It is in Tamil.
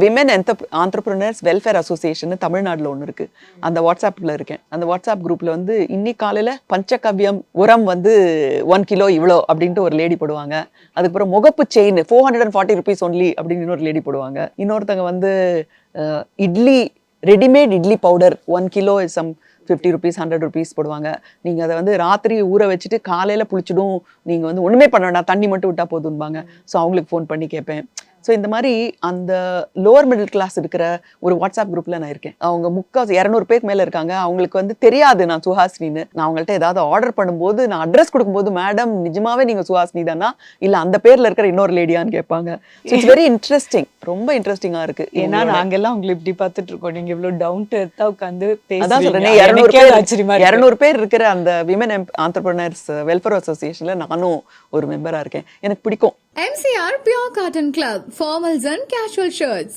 விமன் ஆண்டர்பிரினர்ஸ் வெல்ஃபேர் அசோசியேஷன் தமிழ்நாடுல ஒன்று இருக்கு. அந்த வாட்ஸ்அப்ல இருக்கேன். அந்த வாட்ஸ்அப் குரூப்ல வந்து இன்னைக்கு காலையில பஞ்சகவ்யம் உரம் வந்து 1 கிலோ இவ்வளோ அப்படின்ட்டு ஒரு லேடி போடுவாங்க. அதுக்கப்புறம் முகப்பு செயின் 440 rupees ஒன்லி அப்படின்னு இன்னொரு லேடி போடுவாங்க. இன்னொருத்தங்க வந்து idli readymade idli powder 1 kilo is some 50 rupees 100 rupees போடுவாங்க. நீங்கள் அதை வந்து ராத்திரி ஊற வச்சுட்டு காலையில் புளிச்சிடும், நீங்கள் வந்து ஒன்றுமே பண்ண வேண்டாம், தண்ணி மட்டும் விட்டால் போதும்பாங்க. ஸோ அவங்களுக்கு ஃபோன் பண்ணி கேட்பேன். ஸோ இந்த மாதிரி அந்த லோவர் மிடில் கிளாஸ் இருக்கிற ஒரு வாட்ஸ்அப் குரூப்பில் நான் இருக்கேன். அவங்க 200 பேருக்கு மேலே இருக்காங்க. அவங்களுக்கு வந்து தெரியாது நான் சுஹாசினின்னு. நான் அவங்கள்ட்ட ஏதாவது ஆர்டர் பண்ணும்போது நான் அட்ரஸ் கொடுக்கும்போது, மேடம் நிஜமாவே நீங்கள் சுஹாசினி தானா இல்லை அந்த பேரில் இருக்கிற இன்னொரு லேடியான்னு கேட்பாங்க. இட்ஸ் வெரி இன்ட்ரெஸ்டிங், ரொம்ப இன்ட்ரெஸ்டிங்காக இருக்குது. ஏன்னா நாங்கெல்லாம் உங்களை இப்படி பார்த்துட்டு இருக்கோம், நீங்கள் இவ்வளோ டவுன் டு எர்த்தா உட்காந்து அதான் சொல்றேன். 200 பேர் இருக்கிற அந்த விமன் ஆண்டர்பிரினர்ஸ் வெல்ஃபேர் அசோசியேஷன்ல நானும் ஒரு மெம்பரா இருக்கேன். எனக்கு பிடிக்கும். MCR Pure Cotton Club, formals and casual shirts.